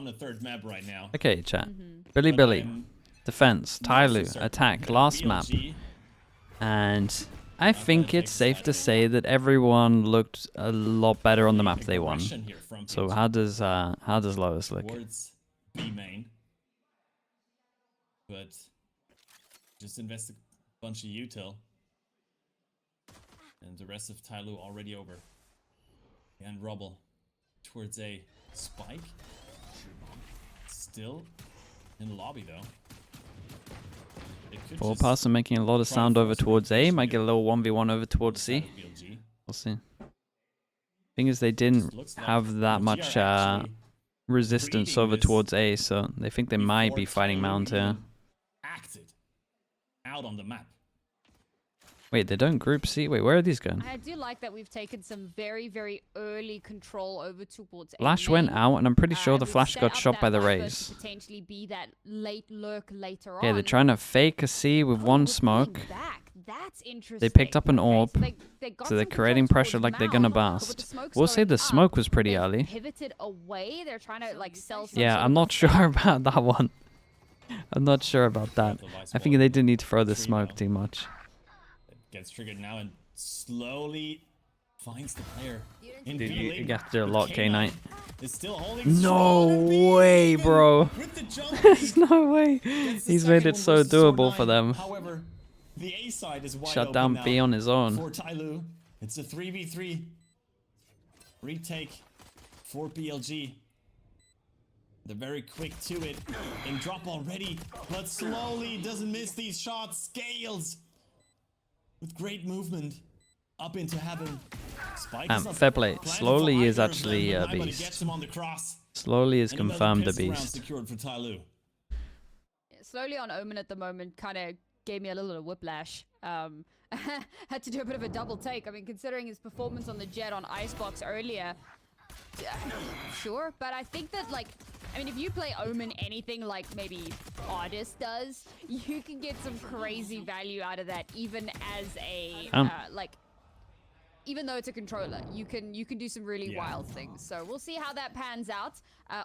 on a third map right now. Okay, chat. Billy. Defense. TYL. Attack. Last map. BLG, And I think it's safe to say that everyone looked a lot better on the map they won. aggression here from So BLG how does Lotus look? towards B main. But just invest a bunch of util. And the rest of TYL already over. And Rubble towards a spike. Still in the lobby though. Ball pass and making a lot of sound over towards A. Might get a little 1v1 over towards C. We'll see. Thing is, they didn't have that much resistance over towards A, so they think they might be fighting Mount here. Acted out on the map. Wait, they don't group C? Wait, where are these going? I do like that we've taken some very, very early control over towards A Flash main. went out, and I'm pretty sure the We've Flash set got up shot that by the buffer Rays. to potentially be that late lurk later Okay, on. they're trying to fake a C with Oh, one we're smoke. pulling back. That's interesting. They picked up an Okay, orb, so they got so they're some control creating pressure towards like they're gonna Mount, but with the bust. smokes We'll say going the up, smoke was pretty they've early. pivoted away. They're trying to like sell some Yeah, sort I'm of not a sure about that one. I'm not sure about that. I think they didn't need to throw the smoke too much. It gets triggered now and slowly finds the player. In Dude, B you lane, got to do a but lot, K-Knight. is still holding No strong and B way, even bro. with the jump There's lead. no way. Gets the He's second made it one so versus doable for R9. them. However, the A side is wide Shut open down now B on his own. for TYL. It's a 3v3 retake for BLG. They're very quick to it and drop already, but slowly doesn't miss these shots. Scales with great movement up into heaven. Spike is not Fair play. planted Slowly for is either of actually them, a but Naiba beast. gets him on the cross. Slowly is And another confirmed a pistol round beast. secured for TYL. Slowly on Omen at the moment kind of gave me a little bit of whiplash. Had to do a bit of a double take. I mean, considering his performance on the Jet on Icebox earlier, sure. But I think that, like, I mean, if you play Omen anything like maybe Artist does, you can get some crazy value out of that, even as a, even though it's a controller, you can do some really wild things. So we'll see how that pans out.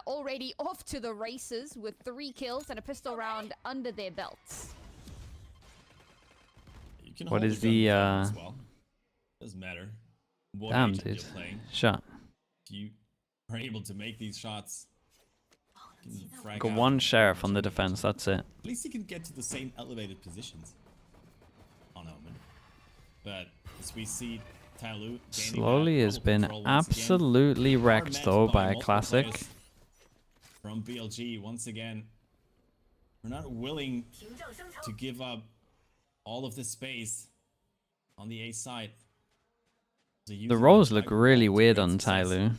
Already off to the races with 3 kills and a pistol round under their belts. You can What hold is the gun the, down as well. Doesn't matter what Damn, agent dude. you're playing. Shut. If you are able to make these shots, you can frag Got out one and sheriff on the change. defense, that's it. At least you can get to the same elevated positions on Omen. But as we see, TYL Slowly has been absolutely wrecked though by a classic. From BLG once again. We're not willing to give up all of the space on the A side. The roles look really weird on TYL.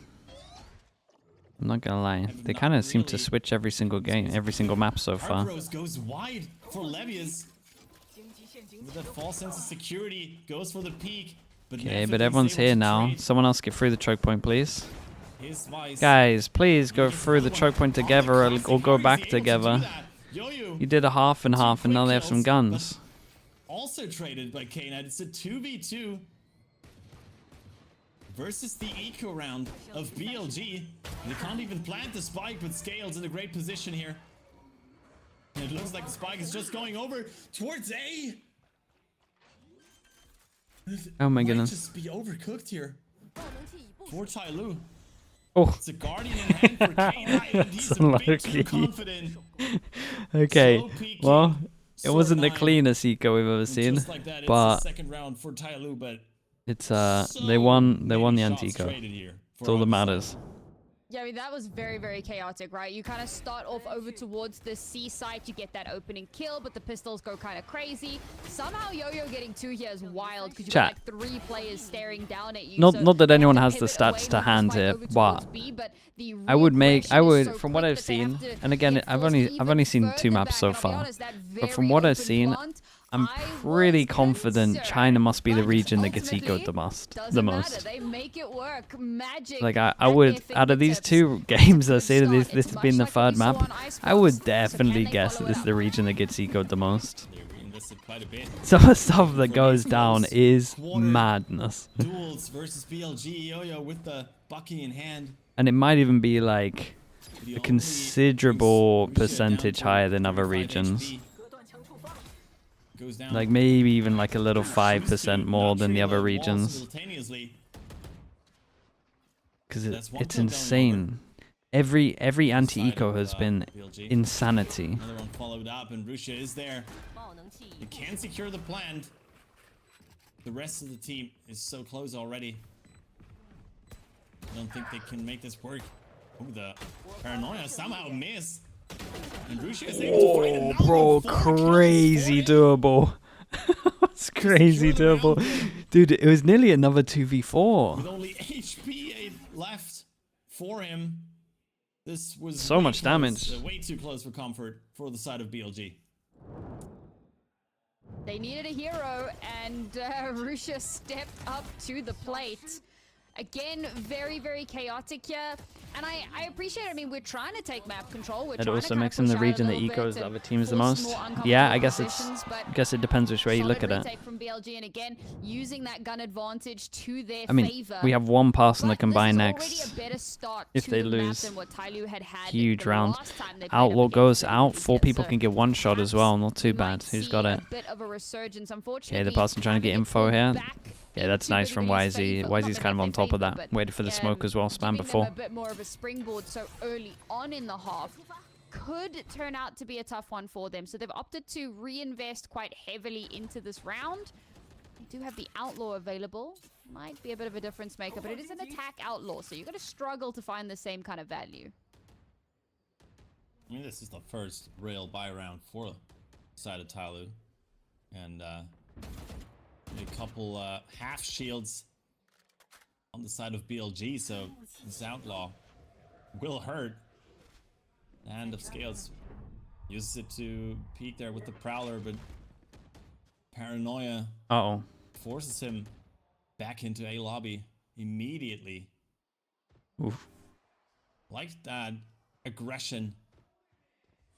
I'm not gonna lie. They kind of seem to switch every single game, every single map so far. Rose goes wide for Levius. With a false sense of security, goes for the peak. Okay, but everyone's here now. Someone else get through the choke point, please. Guys, please go through the choke point together or go back together. You did a half and half and now they have some guns. Also traded by K-Knight. It's a 2v2 versus the eco round of BLG. They can't even plant the spike, but Scales in a great position here. And it looks like the spike is just going over towards A. Oh my Might goodness. just be overcooked here for TYL. Oh, It's a guardian in hand for K-Knight, and he's a bit too unlucky. confident. okay. Slow peeking, Well, it sword wasn't the nine. cleanest eco we've ever seen, Just like that, it's but the second round for TYL, but it's they won the many shots anti-eco. traded here That's for all that Artisan. matters. Yeah, I mean, that was very, very chaotic, right? You kind of start off over towards the C site, you get that opening kill, but the pistols go kind of crazy. Somehow Yo-Yo getting 2 here is wild, because you've got Chat. like 3 players staring down at you. Not so not that they anyone have has to the pivot away, stats to move the hand spike here, over but towards B, but the I would reaggression is so from what quick I've that they seen, have to and again, get I've forced only even seen 2 further maps back, so and I'll be far. honest, that But from very what I've open seen, front, I'm I pretty was confident concerned. China must be the But region that gets ecoed ultimately, the most. doesn't matter. They make it work. Magic. Like I at their would, out of these fingertips. 2 games, I Good say that start. this It's has been the much like what 3rd we saw map. on Icebox. I would So can definitely they guess follow that it this is up? the region that gets ecoed the most. They reinvested quite a bit. Some of the stuff that goes down is madness. Duels versus BLG. Yo-Yo with the Bucky in hand. And it might even be like The a only considerable Russia percentage down to higher than other 35 regions. HP. Goes down. Like maybe even like a little Shoots 5% more than the not other triggering all regions. simultaneously. Because That's one it's kill going insane. Every Side anti-eco of, has been BLG. insanity. Another one followed up, and Russia is there. You can secure the plant. The rest of the team is so close already. I don't think they can make this work. Oh, the paranoia somehow missed. And Russia is able to find another Bro, 4 kills crazy for him. doable. It's crazy secure the doable. round here. Dude, it was nearly another With 2v4. only HP left for him. This was So way much close, damage. Way too close for comfort for the side of BLG. They needed a hero, and Russia stepped up to the plate. Again, very, very chaotic here. And I appreciate it. I mean, we're trying to take map control. We're It trying also to makes them the region that ecos the other teams the most. Yeah, I guess it depends which way you look at it. From BLG, and again, using that gun advantage to their I mean, favor. we have one pass on the But this is combine already next. a better start If to they the map lose. than what TYL had Huge the round. last time they played Outlaw up goes against out. BLG, 4 people so can get one shot as well. Not too we might bad. Who's got see it? a bit of a resurgence, unfortunately. Okay, the person trying to get Kinda info pulled here. back Yeah, that's into nice from Billy's YZ. favor. Not YZ's that kind of in on their top of favor, that. but, Waited for the smoke as well. Spam giving them before. a bit more of a springboard so early on in the half could turn out to be a tough one for them. So they've opted to reinvest quite heavily into this round. They do have the Outlaw available. Might be a bit of a difference maker, but it is an attack Outlaw, so you're going to struggle to find the same kind of value. I mean, this is the first real buy round for the side of TYL. And a couple half shields on the side of BLG, so this Outlaw will hurt. And of Scales uses it to peek there with the Prowler, but paranoia Uh-oh. forces him back into A lobby immediately. Oof. Like that aggression,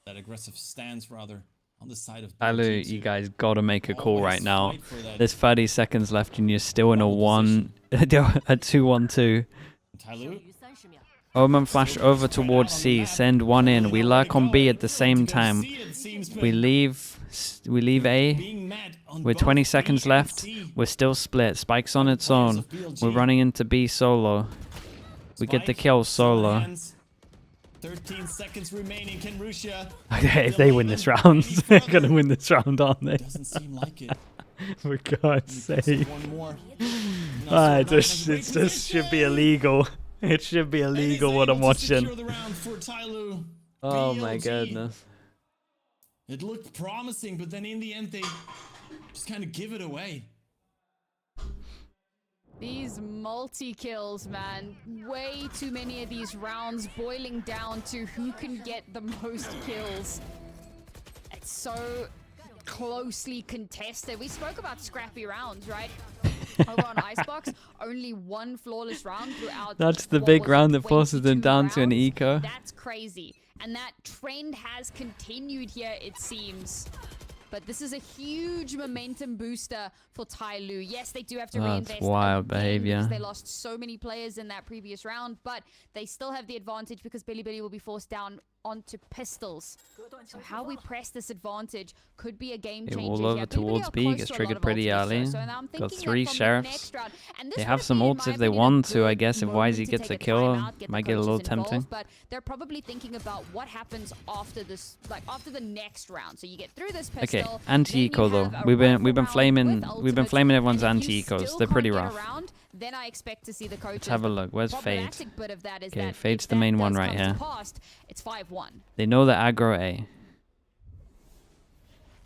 that aggressive stance rather, on the side of Tyler, BLG you to guys gotta make a call always right now. fight for that There's 30 seconds left and you're still in a double a 2-1-2. TYL. Omen flash over towards C. Send one in. We lurk on B at the same time. We leave A. Being met on With both 20 B seconds and left. C. We're still split. Spike's on its Players own. of BLG. We're running into B solo. We get the Spike, kill solo. hands. 13 seconds remaining. Can Russia Okay, if they win this round, they're gonna win this round, aren't they? Doesn't seem like it. For God's Let me sake. press one more. It just should be illegal. It should be illegal what I'm watching. Oh my goodness. It looked promising, but then in the end they just kind of give it away. These multi-kills, man. Way too many of these rounds boiling down to who can get the most kills. It's so closely contested. We spoke about scrappy rounds, right? Over on Icebox, only one flawless round throughout. That's the what big was round it, that forces them 22 down to an rounds? eco. That's crazy. And that trend has continued here, it seems. But this is a huge momentum booster for TYL. Yes, they do have to That's reinvest wild again behavior. because they lost so many players in that previous round, but they still have the advantage because Billy will be forced down onto pistols. So how we press this advantage could be a game changer. All over here. towards Bilibili are B, close gets to a triggered lot of pretty ultimates, early. so now I'm Got thinking 3 that from the sheriffs. next round, and this They would have some be, in ults my if they opinion, a want to, I good guess. If moment YZ to gets take a kill, timeout, get the might get a coaches little involved, tempting. but they're probably thinking about what happens after this, like after the next round. So you get through this pistol. Okay, anti-eco though. We've been flaming everyone's anti-ecos. They're pretty rough. Then I expect to see the coaches. Let's have a look. Where's Fade? Problematic bit of that is Okay, that Fade's if the that main does one right come to here. pass, it's 5-1. They know that aggro A.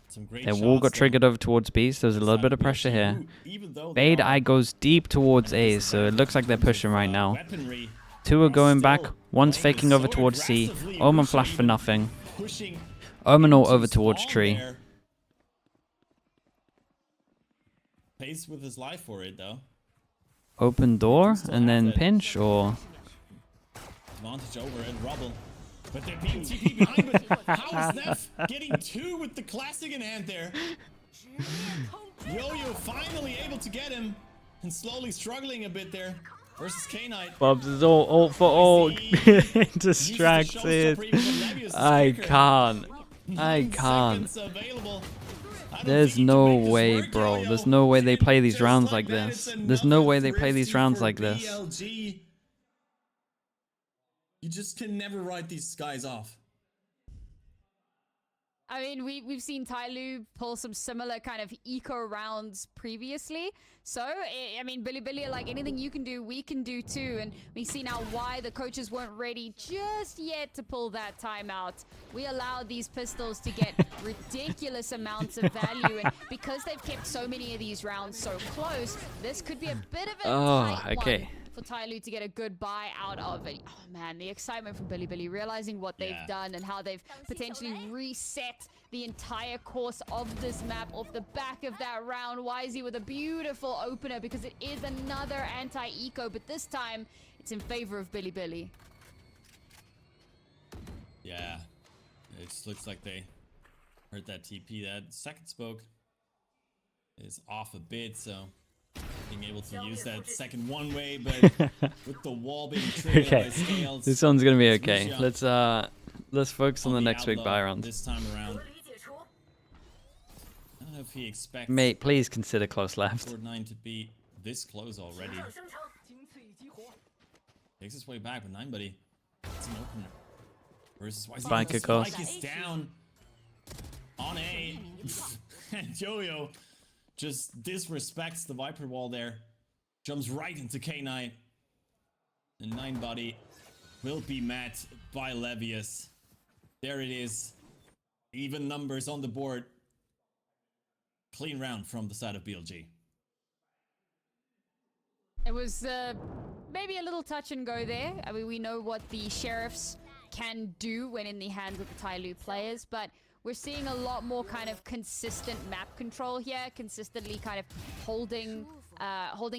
Some great Their wall shots, got though. triggered over towards B, so there's a little Side bit of BLG, pressure here. who, even though they Fade are eye goes deep towards A, so it looks like they're pushing right now. weaponry, 2 are going back, still 1's playing faking so over towards C. aggressively. Omen Russia flash for even nothing. pushing Omen all into over towards spawn tree. there. Pays with his life for it though. Open door and then pinch, or Advantage over at Rubble. But they're being TP behind, but how is Neff getting 2 with the classic in hand there? Yo-Yo finally able to get him and slowly struggling a bit there. versus K-Knight. Bobs is all for all. YZ Distracted. uses the showstopper even with Levius I Striker. can't. I 9 can't. seconds available. I don't There's think you can no make this way, work, bro. Yo-Yo. There's no way they play these Just rounds like like that, this. it's There's no another way they play these thrifty rounds for like this. BLG. You just can never write these guys off. I mean, we've seen TYL pull some similar kind of eco rounds previously. So, I mean, Billy are like, anything you can do, we can do too. And we see now why the coaches weren't ready just yet to pull that timeout. We allowed these pistols to get ridiculous amounts of value. And because they've kept so many of these rounds so close, this could be a bit of a tight one for TYL to get a good buy out of it. Oh man, the excitement from Billy, realizing what they've done and how they've potentially reset the entire course of this map off the back of that round. YZ with a beautiful opener because it is another anti-eco, but this time it's in favor of Billy. Yeah, it just looks like they heard that TP. That second smoke is off a bit, so being able to use that second one way, but with the wall being triggered by Scales. This one's gonna be okay. Let's focus on the next big buy round. This time around. I don't know if he expects Mate, please consider close left. Fortnite to be this close already. Takes his way back with 9 buddy. It's an opener. Versus Spike across. Spike is down on A. And Yo-Yo just disrespects the Viper wall there. Jumps right into K-Knight. And 9 buddy will be met by Levius. There it is. Even numbers on the board. Clean round from the side of BLG. It was maybe a little touch and go there. I mean, we know what the Sheriffs can do when in the hands of the TYL players, but we're seeing a lot more kind of consistent map control here, consistently kind of holding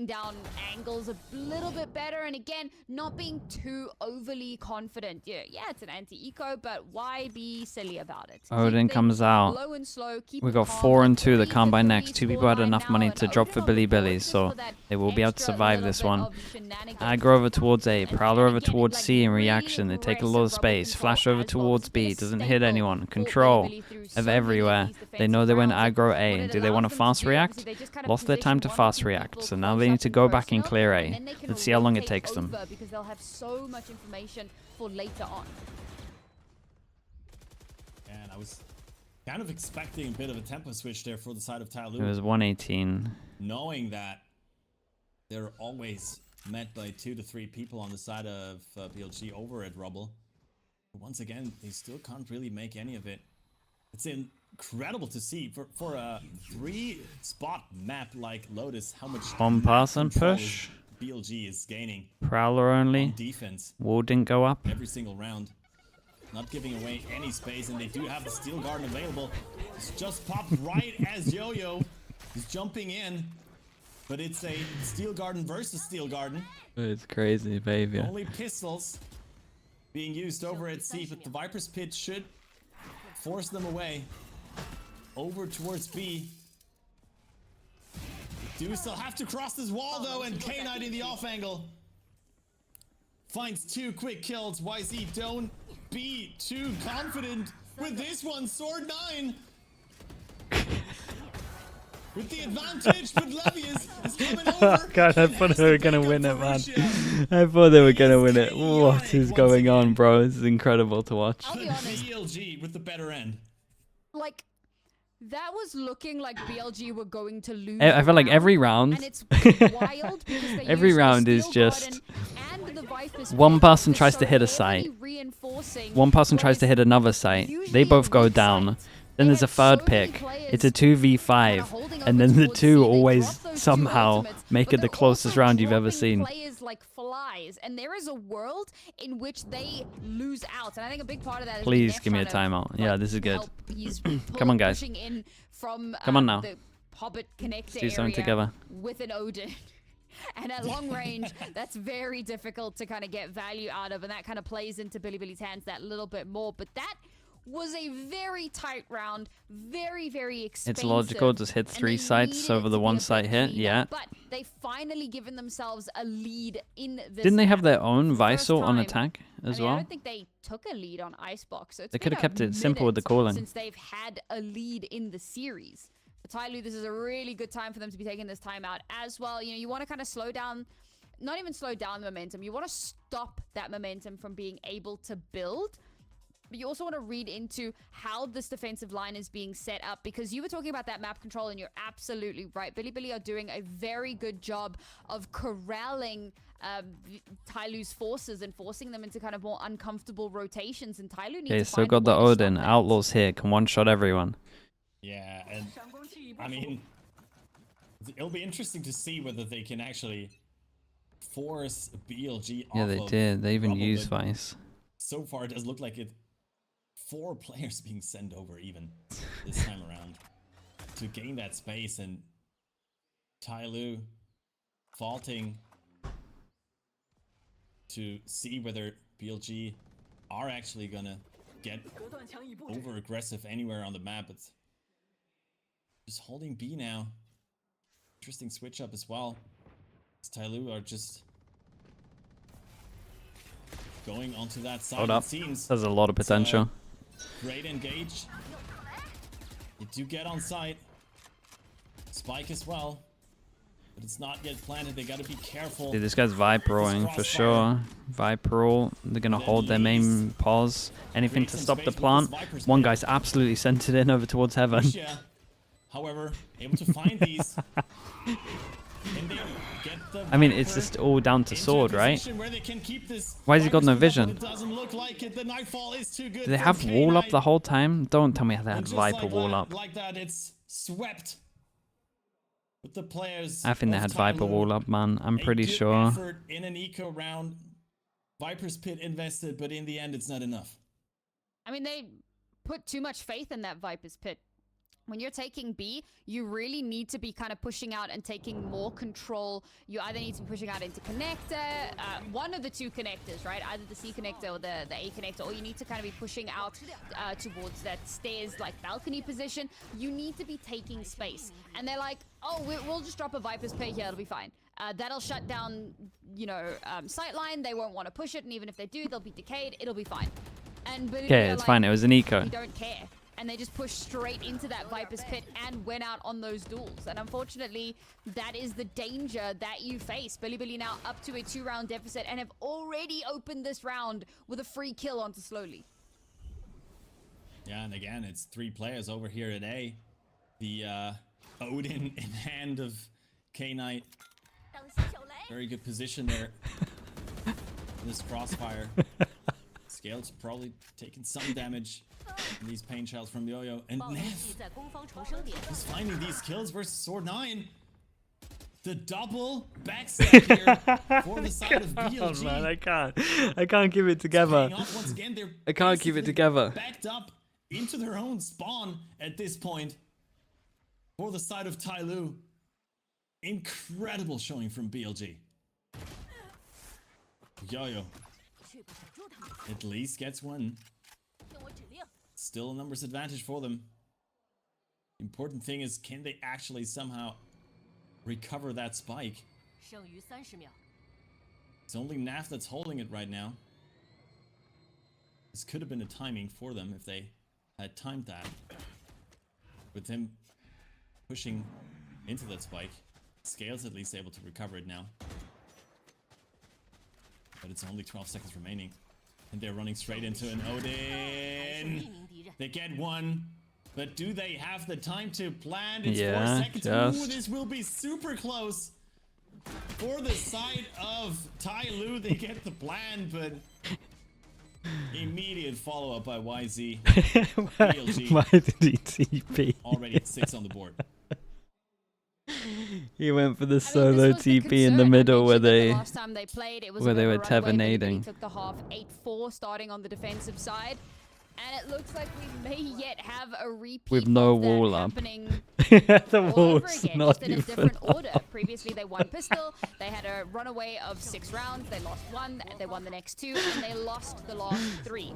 down angles a little bit better, and again, not being too overly confident. Yeah, it's an anti-eco, but why be silly about it? Odin comes out. Low and slow, keep We it got calm. 4 and 2 that Three come by for next. three, 2 people had scoreline enough now, money and to drop Odin for on the board Billy, just so for that they will be able to extra survive little this bit one. of shenanigans. Aggro over towards A, Prowler over Again, towards like, C in really reaction. They take a lot of aggressive rubber space. control Flash over as well. towards It's been a B, doesn't hit staple anyone. for Control Billy through so of many everywhere. these They know they went defensive aggro rounds. A. What it Do they want allows to them fast do is react? they just kind of Lost their time to position one or fast two react, people so now close they need up to in go back and personnel, clear and A. then they can Let's see how long it rotate takes them. over because they'll have so much information for later on. And I was kind of expecting a bit of a tempo switch there for the side of TYL. It was 118. Knowing that they're always met by 2 to 3 people on the side of BLG over at Rubble. But once again, they still can't really make any of it. It's incredible to see for a 3-spot map like Lotus how much One pass and control push. BLG is gaining Prowler on only. defense Wall didn't go up. every single round. Not giving away any space, and they do have the Steel Garden available. It's just popped right as Yo-Yo is jumping in. But it's a Steel Garden versus Steel Garden. It's crazy behavior. Only pistols being used over at C, but the Viper's Pit should force them away. Over towards B. Do still have to cross this wall though, and K-Knight in the off angle. Finds 2 quick kills. YZ, don't be too confident with this one. Sword 9. With the advantage, but Levius is coming over. God, I thought they were gonna win it, man. I thought they were gonna win it. What is going on, bro? This is incredible to watch. I'll be honest. BLG with the better end. Like, that was looking like BLG were going to lose. I feel like the every round, round, and it's wild because they every used the round is Steel just Garden and the Viper's one Pit person to tries to so hit a heavily site. reinforcing One person what tries to is hit another site. They usually both a go weak down. site. Then They there's a had so third many pick. players It's a kinda 2v5. holding And over then the towards 2 C. They always dropped those 2 somehow ultimates, make but it the they're closest also round you've ever dropping seen. Players like flies, and there is a world in which they lose out, and I think a big part of that is Please Neff give me a trying to, timeout. Yeah, this is good. help. He's Come on, guys. pushing in from Come on now. the Hobbit connector do something area together. with an Odin. And at long range, that's very difficult to kind of get value out of, and that kind of plays into Billy's hands that little bit more. But that was a very tight round, very, very expensive. It's logical, just hit 3 sites over the 1 site hit, yeah. But they finally given themselves a lead in this. Didn't they have map their own for the first Visor on time. attack as I well? don't think they took a lead on Icebox. So it's They been could have a kept it simple with the minute calling. since they've had a lead in the series. For TYL, this is a really good time for them to be taking this time out as well. You know, you want to kind of slow down, not even slow down the momentum. You want to stop that momentum from being able to build. But you also want to read into how this defensive line is being set up, because you were talking about that map control and you're absolutely right. Billy are doing a very good job of corralling TYL's forces and forcing them into kind of more uncomfortable rotations, and TYL needs Okay, to so find got the a way to Odin. stop that. Outlaws here can one-shot everyone. Yeah, and I mean, it'll be interesting to see whether they can actually force BLG off Yeah, they of did. They even rubble, used but Vice. so far it does look like it. 4 players being sent over even this time around to gain that space, and TYL faulting to see whether BLG are actually gonna get over aggressive anywhere on the map. It's just holding B now. Interesting switch up as well. TYL are just going onto that side. Hold up. It seems There's a lot of potential. great engage. They do get on site. Spike as well. But it's not yet planted. They gotta be careful. Dude, this guy's Viperoing for sure. Viperol. They're gonna hold their main pause. Anything to stop the plant. One guy's absolutely sent it in over towards heaven. Yeah. However, able to find these. Can they get the I mean, it's Viper just all down to into a sword, right? position where they can keep this Why has he got Viper no split up, vision? but it doesn't look like it. The nightfall is too good Do they for have wall up K9. the whole time? Don't tell me they And had just Viper like wall that, up. like that, it's swept. With the players. I think they of had Viper TYL. wall up, man. I'm A pretty good sure. effort in an eco round. Viper's Pit invested, but in the end, it's not enough. I mean, they put too much faith in that Viper's Pit. When you're taking B, you really need to be kind of pushing out and taking more control. You either need to be pushing out into connector, one of the 2 connectors, right? Either the C connector or the A connector, or you need to kind of be pushing out towards that stairs, like balcony position. You need to be taking space. And they're like, oh, we'll just drop a Viper's Pit here, it'll be fine. That'll shut down, you know, sightline. They won't want to push it, and even if they do, they'll be decayed. It'll be fine. But Okay, it's fine. It was an eco. We don't care. And they just pushed straight into that Viper's Pit and went out on those duels. And unfortunately, that is the danger that you face. Billy now up to a 2-round deficit and have already opened this round with a free kill onto Slowly. Yeah, and again, it's 3 players over here at A. The Odin in hand of K-Knight. Very good position there. This crossfire. Scale's probably taking some damage. These pain shells from Yo-Yo. And Neff is finding these kills versus Sword 9. The double backstab here for the side of BLG. Man, I can't keep it together. Once again, they're I can't keep it basically together. backed up into their own spawn at this point for the side of TYL. Incredible showing from BLG. Yo-Yo at least gets one. Still a numbers advantage for them. Important thing is, can they actually somehow recover that spike? It's only Naf that's holding it right now. This could have been a timing for them if they had timed that. With him pushing into that spike, Scale's at least able to recover it now. But it's only 12 seconds remaining. And they're running straight into an Odin. They get one. But do they have the time to plan? It's 4 seconds. Ooh, this will be super close. For the side of TYL, they get the plan, but immediate follow-up by YZ. BLG. Why did he TP? Already at 6 on the board. He went for the I mean, solo this was the TP in the concern. I middle where mentioned that the they last time they played, it was where a they bit were of a runaway. Billy tavernating. took the half 8-4 starting on the defensive side. And it looks like we may yet have a repeat With no of that wall up. happening the all over wall's again, not just in a even different up. order. Previously, they won pistol. They had a runaway of 6 rounds. They lost 1. They won the next 2, and they lost the last 3.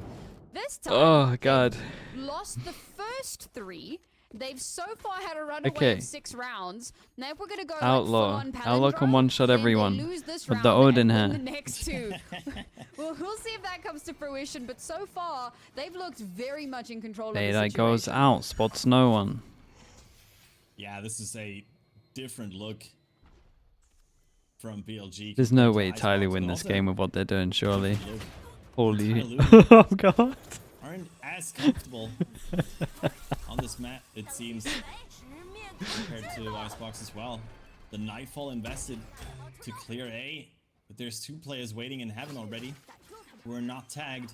This time, Oh god. lost the first 3. They've so far had a runaway Okay. of 6 rounds. Now if we're gonna go Outlaw. like Outlaw can one-shot then everyone they lose this with the round Odin and win hair. the next 2. Well, we'll see if that comes to fruition. But so far, they've looked very much in control of the Daylight goes situation. out, spots no one. Yeah, this is a different look from BLG. There's no way compared to Tyler Icebox, win but this also game with what they're doing, surely. different look. Holy. Tyler Oh god. aren't as comfortable on this map, it seems, compared to Icebox as well. The Nightfall invested to clear A, but there's 2 players waiting in heaven already who are not tagged.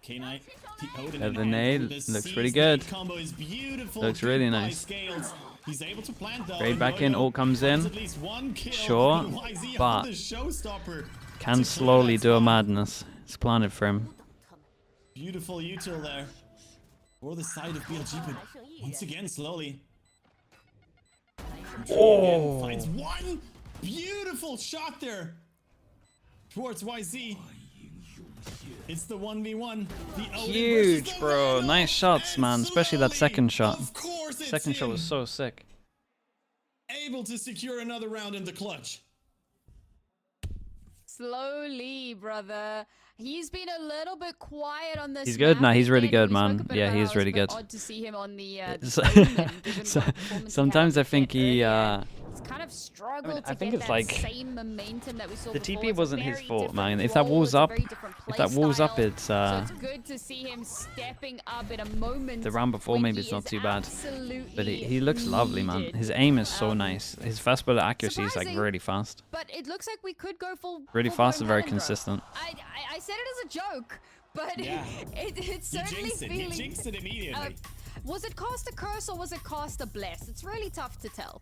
K-Knight, the Odin in The hand. nade The looks pretty C-Snake good. combo is beautiful. Looks Good really by nice. Scales. He's able to plant though. Trade back and in, Yoyo ult comes finds in. at least 1 kill. Sure, And YZ but on the showstopper can to clear slowly that do a spot. madness. It's planted for him. Beautiful util there for the side of BLG, but once again slowly. Oh. Finds 1 beautiful shot there towards YZ. It's the 1v1. The Odin Huge, versus the bro. Randall, Nice shots, and man. Especially that slowly, second shot. Of course it's Second shot him, was so sick. able to secure another round in the clutch. Slowly, brother. He's been a little bit quiet on this. He's good map. now, he's really Again, good, we spoke man. a bit Yeah, about he's how really it's a bit good. Odd to see him on the So- podium, given so- what performance he sometimes had I think he, It's kind of struggled I mean, I to think get it's that like same momentum that we saw the before. TP It's a wasn't his very fault, different man. If that role, wall's it's a up, very different if that wall's up, play it's style. So it's good to see him stepping up in a moment. the round before when maybe he it's not is too bad. absolutely But he looks lovely, man. needed. His aim is so nice. His fast bullet accuracy is like surprising. really fast. But it looks like we could go Really full-blown fast and very Palindrome. consistent. I said it as a joke, but Yeah. it's He certainly jinxed it. He feeling. jinxed it immediately. Was it cast a curse or was it cast a bless? It's really tough to tell.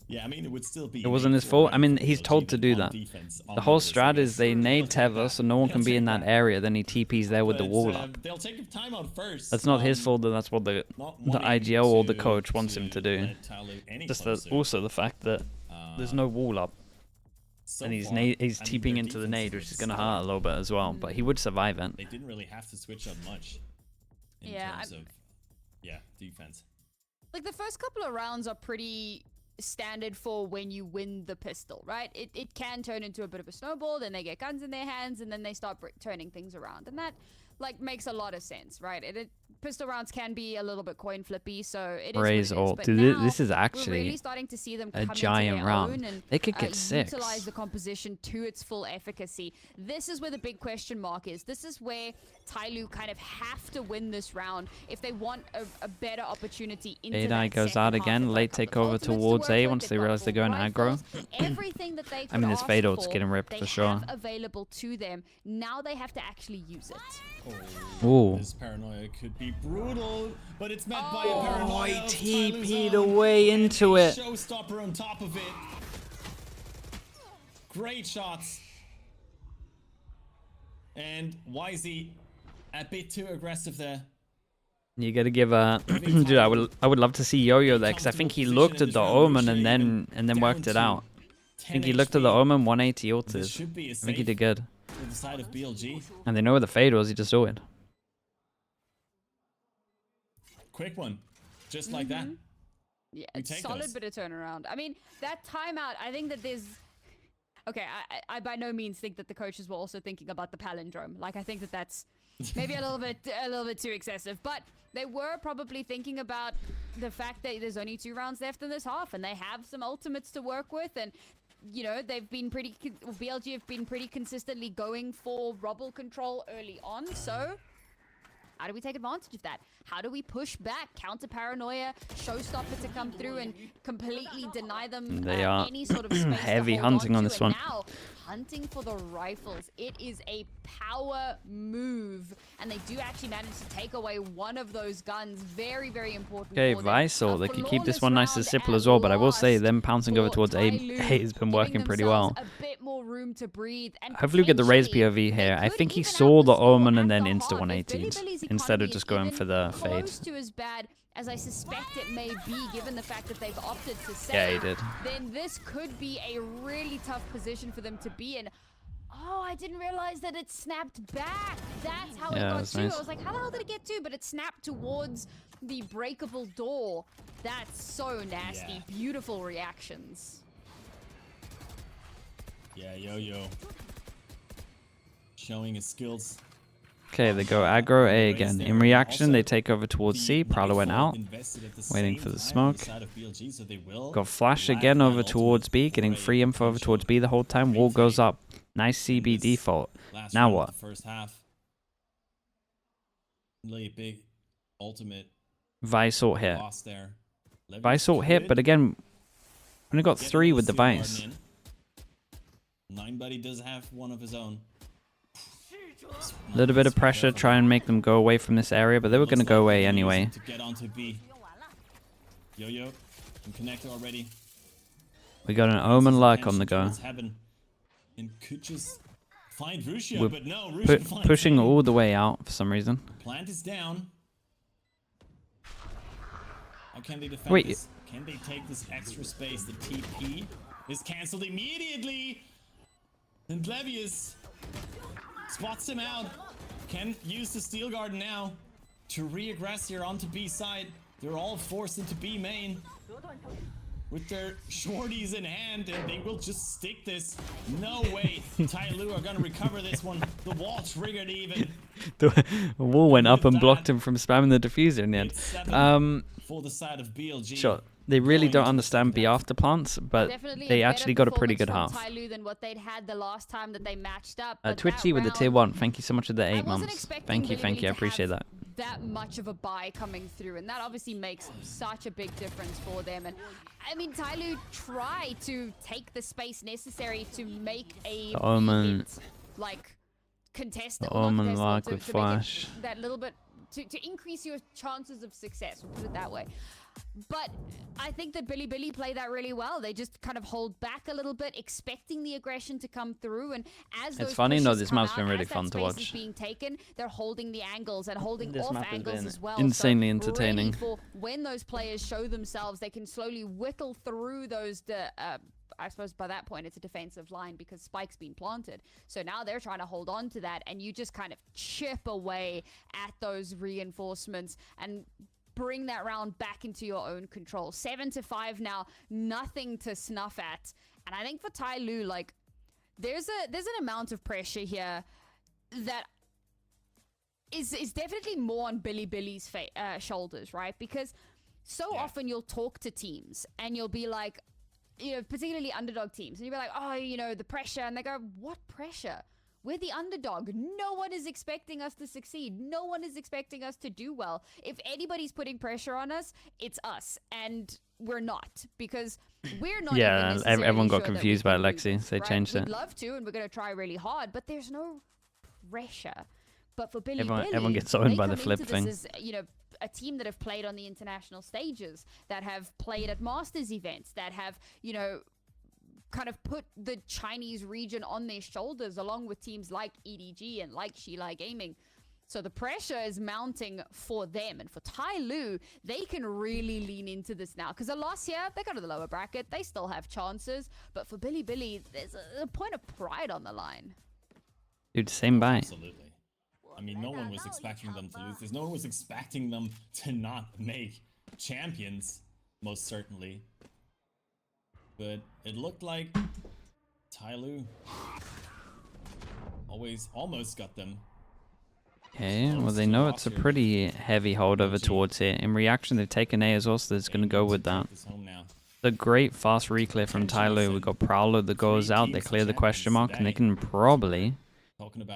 Yeah, I mean, it would still be. It wasn't his fault. I mean, he's told to do that. The The whole strat is they nade tether so no one can be in that area. Then he TPs there with the wall up. They'll take time out first. That's not his fault. That's what the IGL or the coach wants him to do. Just also the fact that there's no wall up. And he's TPing into the nade, which is going to hurt a little bit as well. But he would survive it. They didn't really have to switch up much in terms of defense. Like the first couple of rounds are pretty standard for when you win the pistol, right? It can turn into a bit of a snowball, then they get guns in their hands, and then they start turning things around, and that like makes a lot of sense, right? Pistol rounds can be a little bit coin flippy, so it is what it Raise is. ult. But Dude, now this is we're actually really starting to see them a come giant into their round. own and They could get 6. utilize the composition to its full efficacy. This is where the big question mark is. This is where TYL kind of have to win this round if they want a better opportunity into Adai that goes second out half again. of the Late cup. takeover Ultimates to towards work A with, once they've they got realize they're full going aggro. rifles. Everything that they I mean, his could fade ask ult's for, getting ripped they for sure. have available to them. Now they have to actually use it. Ooh. This paranoia could be brutal, but it's met by Oh, a paranoia. he of TP'd Tyler's own away and into a it. Showstopper on top of it. Great shots. And YZ a bit too aggressive there. You gotta give a dude. I would love to see Yo-Yo there because I think he looked at the omen and then worked it out. I think he looked at the omen 180 ulted. Should be a I think he safe did good. for the side of BLG. And they know where the fade was. He just saw it. Quick one, just like that. Yeah, We it's take solid those. bit of turnaround. I mean, that timeout, I think that there's... Okay, I by no means think that the coaches were also thinking about the palindrome. Like, I think that that's maybe a little bit too excessive. But they were probably thinking about the fact that there's only 2 rounds left in this half, and they have some ultimates to work with, and you know, they've been pretty... BLG have been pretty consistently going for rubble control early on, so... How do we take advantage of that? How do we push back, counter paranoia, showstopper to come through and completely deny them They are any sort of space heavy to hold hunting on to? this And one. now, hunting for the rifles. It is a power move, and they do actually manage to take away one of those guns. Very, very important. Okay, for them. Vital. A They can keep this flawless one nice and round simple at as well, but I will say last them pouncing over for towards A TYL, has been giving working pretty well. themselves a bit more room to breathe, and Hopefully we get the raise potentially POV here. they I could think he even saw out the score omen at and then the insta half. If 118s Billy's instead of economy just is going even for the fade. close to as bad as I suspect it may be, given the fact that they've opted to save, Yeah, he did. then this could be a really tough position for them to be in. Oh, I didn't realize that it snapped back. That's how Yeah, it got that's to. nice. I was like, how the hell did it get to? But it snapped towards the breakable door. That's so nasty. Yeah. Beautiful reactions. Yeah, Yo-Yo. Showing his skills. Okay, they go aggro A again. In reaction, they take over towards C. Prowler went out. Waiting for the smoke. Got flash again over towards B, getting free info over towards B the whole time. Wall goes up. Nice CB default. Now what? First half. Really big ultimate Vice ult hit. loss there. Vice ult hit, but again, only got 3 with the Vice. Ninebuddy does have one of his own. A little bit of pressure, try and make them go away from this area, but they were going to go away anyway. To get onto B. Yo-Yo can connect already. We got an Omen Luck on the go. And could just find Russia, We're but no, Russia finds pushing him. all the way out for some reason. Plant is down. How can they defend Wait. this? Can they take this extra space? The TP is cancelled immediately. And Levius spots him out. Can use the Steel Guard now to re-aggress here onto B side. They're all forced into B main with their shorties in hand, and they will just stick this. No way. TYL are gonna recover this one. The wall triggered even. The wall went up and blocked him from spamming the diffuser in the end. It's 7 for the side of BLG. Sure. They really don't understand B after plants, but Definitely they a actually better got a pretty good performance half. from TYL than what they'd had the last time that they matched up. But Twitchy that with the tier round, 1. Thank you so much for the 8 I wasn't months. expecting Thank you. I appreciate that. that much of a buy coming through, and that obviously makes such a big difference for them. And I mean, TYL tried to take the space necessary to make a Omen. hit, like contested, The well, not Omen contested, luck to with make it flash. that little bit to increase your chances of success. We'll put it that way. But I think that Billy played that really well. They just kind of hold back a little bit, expecting the aggression to come through. And as those funny, no, pushes this come map's out, been really as that fun to space is watch. being taken, they're holding the angles and holding This off map has angles been as well. insanely So entertaining. really for when those players show themselves, they can slowly whittle through those. I suppose by that point it's a defensive line because Spike's been planted. So now they're trying to hold on to that, and you just kind of chip away at those reinforcements and bring that round back into your own control. 7-5 now, nothing to snuff at. And I think for TYL, like, there's an amount of pressure here that is definitely more on Billy's shoulders, right? Because so often you'll talk to teams and you'll be like, you know, particularly underdog teams, and you'll be like, oh, you know, the pressure, and they go, what pressure? We're the underdog. No one is expecting us to succeed. No one is expecting us to do well. If anybody's putting pressure on us, it's us, and we're not, because we're not. Yeah, even necessarily everyone got sure that we confused can by do Alexi, this, so they right? changed We'd it. love to, and we're going to try really hard, but there's no pressure. But for Everyone gets owned by the flip thing. As, you know, a team that have played on the international stages, that have played at Masters events, that have, you know, kind of put the Chinese region on their shoulders, along with teams like EDG and like Shilai Gaming. So the pressure is mounting for them. And for TYL, they can really lean into this now. Because a loss here, they go to the lower bracket. They still have chances. But for Billy, there's a point of pride on the line. Dude, same buy. Absolutely. I mean, no one was expecting them to lose this. No one was expecting them to not make champions, most certainly. But it looked like TYL almost got them. Okay, well they know it's a pretty heavy hold over towards here. In reaction, they've taken A as well, so they're going to go with that. The great fast reclear from TYL. We've got Prowler that goes out, they clear the question mark, and they can probably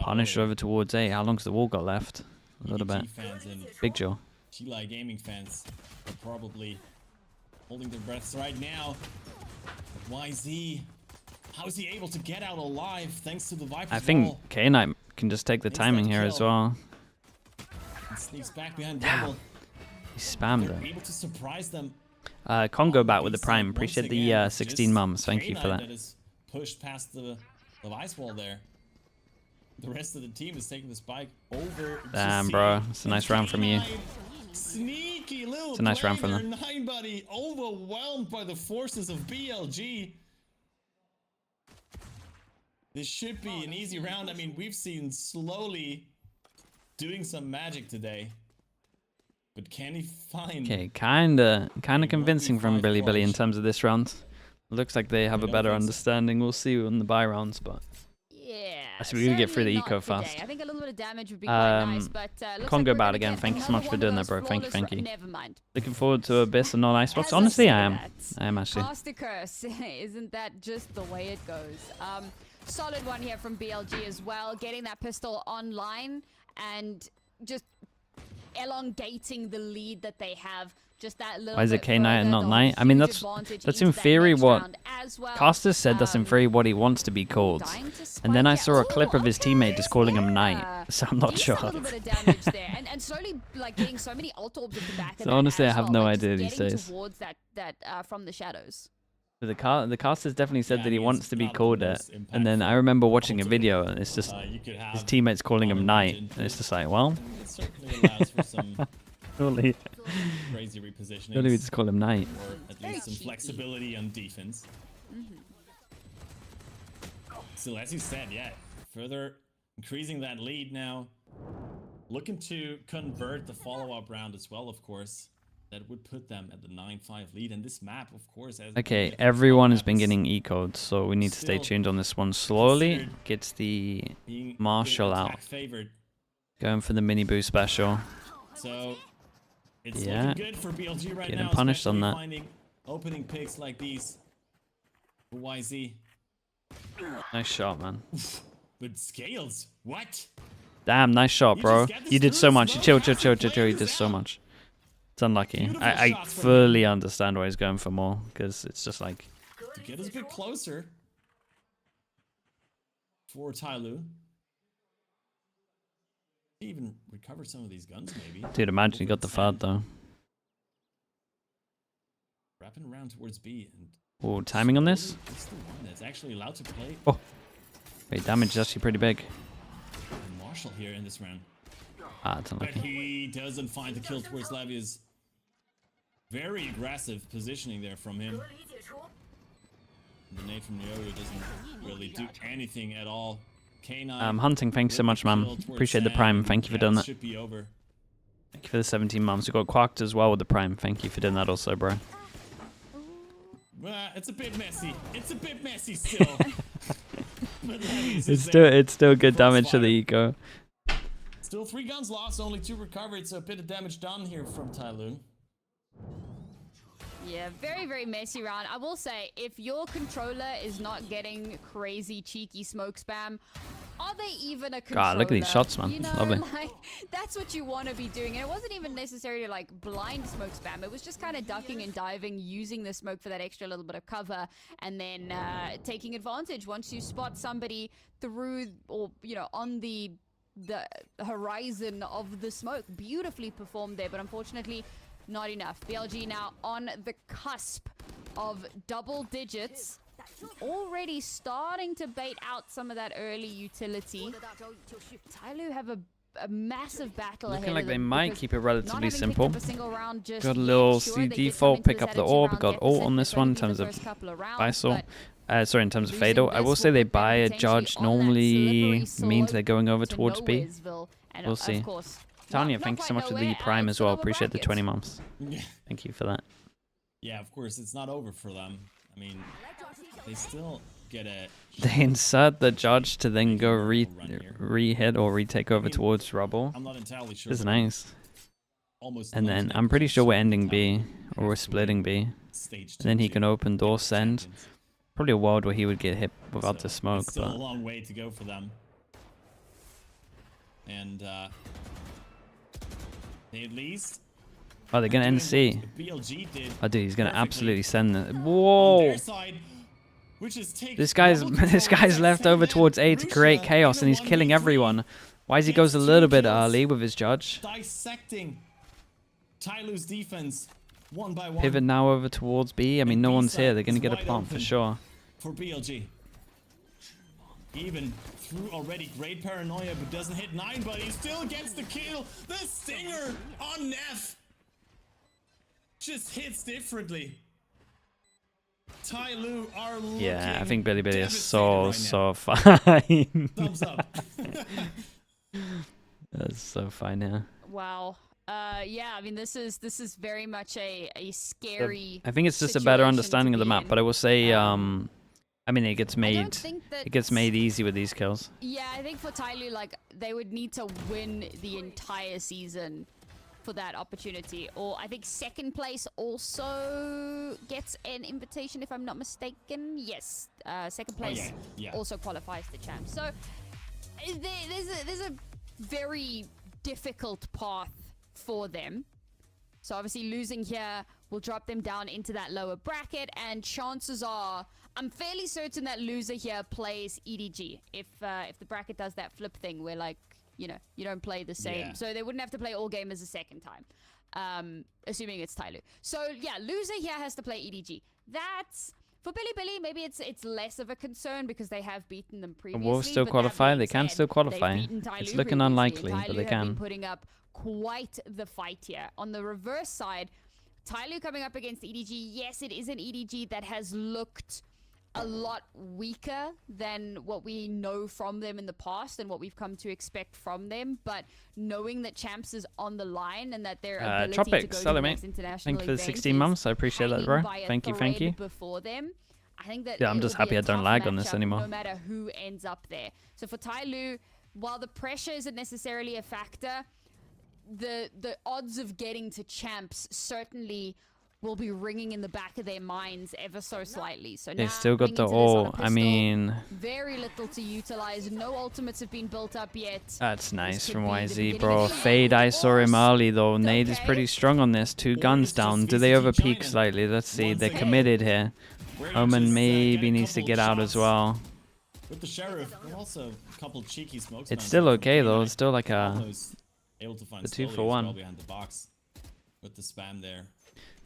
punish over towards A. How long's the wall got left? A little bit. Big Joe. Shilai Gaming fans are probably holding their breaths right now. YZ, how is he able to get out alive thanks to the Viper's I think wall? K-Knight can just take the timing here as well. And sneaks back behind Rebel. He spammed They're it. able to surprise them. Congo back with the prime. Once Appreciate again, the 16 mums. Thank you for K9 that. is pushed past the ice wall there. The rest of the team is taking the spike over. Damn, bro. It's a nice round from you. Sneaky little It's a nice round from play them. there, Ninebuddy overwhelmed by the forces of BLG. This should be an easy round. I mean, we've seen slowly doing some magic today. But can he find... Okay, kinda a convincing from 1v5 Billy in clutch? terms of this round. Looks like they have a don't better think so. understanding. We'll see in the buy rounds, but Yeah. I see we gotta get through the certainly eco not today. fast. I think a little bit of damage would be quite nice, but looks like Congo we're bout gonna again. get Thank you so another much for one of doing that, those bro. Thank you, flawless thank you. Never mind. Looking forward to Abyss and non-Icebox. As I Honestly, say I am. that, I am actually. Cast a curse. Isn't that just the way it goes? Solid one here from BLG as well. Getting that pistol online and just elongating the lead that they have. Just that little Why is it bit K Knight and further, not the Knight? I mean, huge that's advantage in into that theory next what round as well. Caster said. That's in theory what he wants to be called. Dying to And then spike I it. saw a clip Ooh, of his okay, teammate just calling him yeah. Knight, so I'm not Decent sure. little bit of damage there, and slowly like getting so many ult orbs at the back. So honestly, I have no like, just idea these getting days. Towards that from the shadows. But the caster's definitely said Yeah, that he he's wants to be not the called it. most And then I remember watching a video, and it's just you could have his teammates calling him on a Knight, margin. and it's just like, well, It certainly allows for some surely crazy repositioning. we just call him Knight. Or at Very least some cheeky. flexibility on defense. So as you said, yeah, further increasing that lead now. Looking to convert the follow-up round as well, of course. That would put them at the 9-5 lead. And this map, of course, as Okay, everyone has been getting E-codes, so we need to stay Still tuned on this one. Slowly considered gets the being Marshall attack out. favored. Going for the mini boost special. So it's Yeah. looking good for BLG right Getting now. punished on especially that. Finding opening picks like these for YZ. Nice shot, man. But Scales, what? Damn, nice shot, You bro. just get this You did through so the much. smoke, Chill. has to play You this did so out. much. It's unlucky. Beautiful I shots from fully him. understand why he's going for more, because it's just like, To get us a bit closer for TYL. Even recover some of these guns, maybe. dude, imagine he got the FUD though. Wrapping around towards B. And Oh, timing on this? it's the one that's actually allowed to play. Oh, wait, damage is actually pretty big. And Marshall here in this round. Ah, it's But unlucky. he doesn't find the kill towards Levius. Very aggressive positioning there from him. The nade from Ryoyo doesn't really do anything at all. K9. Hunting, thanks so much, man. Appreciate the Prime. Thank you for doing that. Should be over. Thank you for the 17 months. We got Quacked as well with the Prime. Thank you for doing that also, bro. It's a bit messy. It's a bit messy still. But Levius is It's still good damage to the eco. Still 3 guns lost, only 2 recovered, so a bit of damage done here from TYL. Yeah, very, very messy round. I will say, if your controller is not getting crazy, cheeky smoke spam, are they even a controller? God, look at these shots, man. You know, Lovely. like, that's what you want to be doing. And it wasn't even necessarily like blind smoke spam. It was just kind of ducking and diving, using the smoke for that extra little bit of cover, and then taking advantage once you spot somebody through or, you know, on the horizon of the smoke. Beautifully performed there, but unfortunately not enough. BLG now on the cusp of double digits, already starting to bait out some of that early utility. TYL have a massive battle ahead Looking like of they them might because keep it not relatively having picked simple. up a single round just Got a yet. little Sure, they C did default, come into pick this up the attitude orb, round got ult deficit on this for one in the terms of first couple of rounds, Faisal. but Sorry, in terms of losing Fatal. I this will say will they put them buy a potentially judge on that normally slippery means they're slope going over to towards B. Nowheresville. And We'll of see. course, Tanya, not thank you so quite much for the nowhere, Prime and as still well. over Appreciate the 20 brackets. months. Thank you for that. Yeah, of course, it's not over for them. I mean, they still get a... They insert the judge to then go Run here. re-hit or retake over mean, towards rubble. I'm not entirely sure. This is but nice. Almost And then 99% I'm pretty sure we're sure ending TYL B, or we're has to splitting win B. stage And then he 2 can open door send. champions. Probably a world where he would get hit without So, the smoke, it's still a but long way to go for them. And they at least oh, they're gonna doing end C. what BLG did Oh, dude, he's gonna perfectly absolutely send the. on Whoa! their side, which is take This guy's double this control, guy's left over send towards in A to create Rusha chaos, in and a he's killing 1v3, everyone. Why is he gets goes a 2 little bit kills, early with his judge? dissecting TYL's defense one by one. Pivot now over towards B. I mean, And no B one's here. side They're gonna is get a wide plant for open. sure. For BLG. Even through already great paranoia, but doesn't hit 9, but he still gets the kill. The stinger on Neff just hits differently. TYL are looking Yeah, I think Billy is so devastated right fine. now. Thumbs up. That's so fine, yeah. Wow. Yeah, I mean, this is very much a scary. I think it's just a better situation understanding to of the be map, in. but I will say, I mean, it gets I made, don't think it gets that- made easy with these kills. Yeah, I think for TYL, like, they would need to win the entire season for that opportunity. Or I think second place also gets an invitation, if I'm not mistaken. Yes, second place yeah. also qualifies the champ. So there's a very difficult path for them. So obviously losing here will drop them down into that lower bracket, and chances are, I'm fairly certain that loser here plays EDG if the bracket does that flip thing where, like, you know, you don't play the same. Yeah. So they wouldn't have to play all gamers a second time, assuming it's TYL. So yeah, loser here has to play EDG. That's for Billy. Maybe it's less of a concern because they have beaten them previously. Will still but that qualify. being They can said, still they've qualify. beaten TYL It's looking previously, unlikely, and but TYL they have can. been putting up quite the fight here. On the reverse side, TYL coming up against EDG. Yes, it is an EDG that has looked a lot weaker than what we know from them in the past and what we've come to expect from them. But knowing that Champs is on the line and that their ability to Tropic, go to hello, the mate. next international Thank you for the event 16 is months. I appreciate that, hanging bro. by a Thank you. thread before them. I think that Yeah, I'm it'll just be happy a I don't tough lag on this matchup anymore. No matter who ends up there. So for TYL, while the pressure isn't necessarily a factor, the odds of getting to champs certainly will be ringing in the back of their minds ever so slightly. So They now still got coming the into this on a ult. I pistol, mean, very little to utilize. No ultimates have been built up yet. that's nice could from be the YZ, beginning bro. of the Fade, I saw him early though. Nade is Okay. pretty strong on this. 2 guns just down. Do they VCT overpeak China. slightly? Let's see. Once They're again. committed here. We're Omen just, maybe getting a needs to couple get out as shots well. with the sheriff, and also a couple cheeky smokes. It's still okay though. It's still like a Almost able to find the 2 Slowly for as 1. well behind the box with the spam there.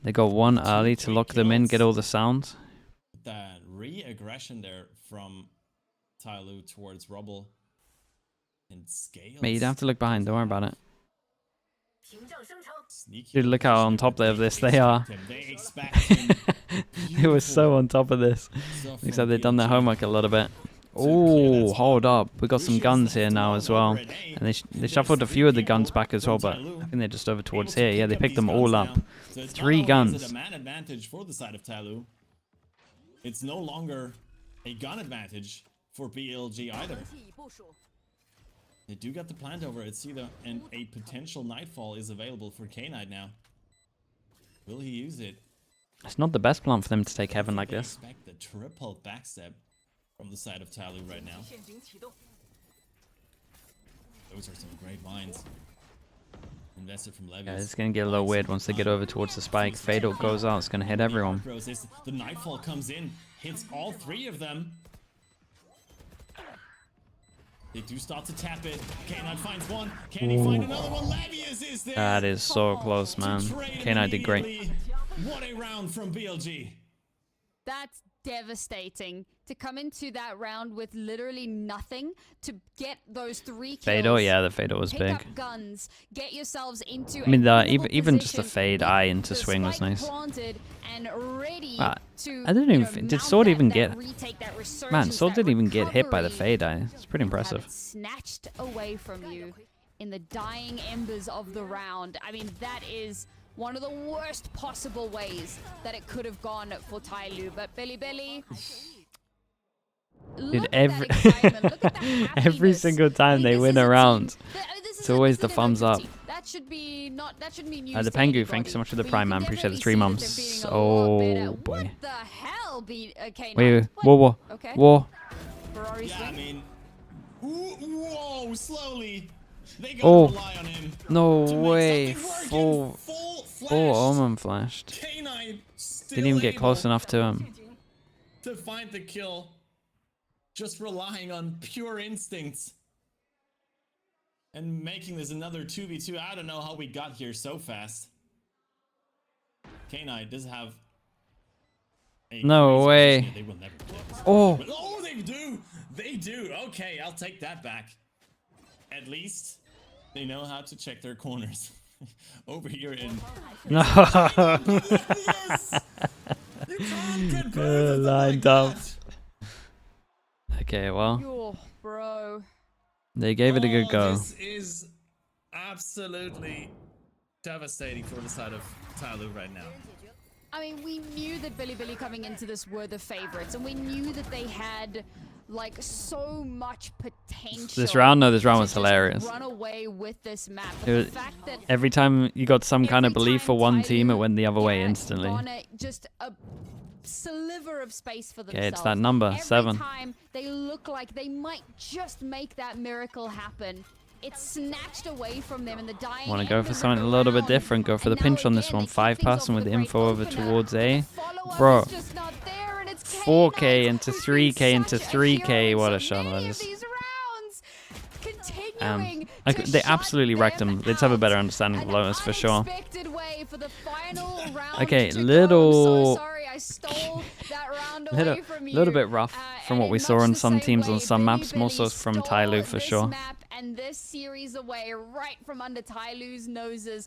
They got 1 early to quick lock them in, kills. get all the sounds. That re-aggression there from TYL towards Rubble and Scales. Mate, you don't have to look behind. Don't worry about it. Sneaky Dude, look how on top of this they are. They expect him. They were so on top of this. Stuff Looks from like they've done their BLG. homework a little bit. clear Oh, that hold spot. up. We got some Lucius guns here left now one as well. over at A. And they There's shuffled a few of the guns people back as well, from but I TYL think they're just over able towards to here. Yeah, pick they up picked these them all guns up. now. So it's not 3 only is guns. it a man advantage for the side of TYL, it's no longer a gun advantage for BLG either. They do get the plant over at Cedar, and a potential nightfall is available for K-Knight now. Will he use it? It's not the best plan for them to take heaven like They this. expect the triple backstep from the side of TYL right now. Those are some great mines. Invested from Levies. Yeah, it's going to get a little weird once they get over towards the spike. Fade out goes out. It's going to hit everyone. The nightfall comes in, hits all 3 of them. They do start to tap it. K9 finds one. Can he find another one? Levius is there. That is so close, man. To trade K9 did great. immediately. What a round from BLG. That's devastating to come into that round with literally nothing to get those 3 kills. Fade out, yeah, the fade out was pick big. up guns, get yourselves into I mean, a even winnable even just the position fade with eye into the swing was spike nice. planted and ready to, I didn't you even. know, Did mount Sword that- even that get? retake, that Man, resurgence, Sword that didn't even get hit by the recovery, fade eye. It's pretty and have impressive. it snatched away from you in the dying embers of the round. I mean, that is one of the worst possible ways that it could have gone for TYL. But Billy, Dude, look at every that excitement, look at that every happiness. single time I mean, they this win is a team- round, this it's is always a the thumbs up. team. That shouldn't be news The to Pengu, thank you anybody, so much for the but you prime, can man. Appreciate the definitely 3 see that months. they're feeling a lot better. Oh boy. What the hell? Okay, Wait, What? whoa, Okay. whoa. Ferrari Yeah, I swing. mean, whoa, slowly. They gotta Oh. rely on him. No to make way. something work, and Full flash. Omen flashed. K9 still Didn't even get close able enough to him. to find the kill, just relying on pure instincts and making this another 2v2. I don't know how we got here so fast. K9 does have a No crazy way. position. They will never play this. Oh. But- oh, they do. Okay, I'll take that back. At least they know how to check their corners. Over here in No. yes! You can't get both of them lined like up. that. Okay, well, Yo, bro. they gave it a good go. This is absolutely devastating for the side of TYL right now. I mean, we knew that Billy coming into this were the favorites, and we knew that they had like so much potential. This round was to just hilarious. Run away with this map. It But was- the fact that Every time you got some kind of every belief for time one team, it Tyloo, went the other way yeah, instantly. Ghana, just a sliver of space for themselves. Okay, it's that number, Every 7. time they look like they might just make that miracle happen, it's snatched away from them in the dying. Want to go end for of something a the little bit round. different. Go for the And now pinch on this again, one. they kick 5 things passing off with a great info over opener. towards A. The follow-up Bro, is just not there, and it's 4K K9 into who's 3K been into such a 3K. hero in What a so shot many that of is. these rounds. Continuing They to absolutely shut wrecked them. They'd have a out. better understanding of An Lotus for sure. unexpected way for the final round Okay, to go. I'm little- so sorry I stole that round Little- away from you. little bit rough from and what we in saw much on the some same teams on way, some maps, more so Billy from stole TYL for this sure. map and this series away right from under TYL's noses.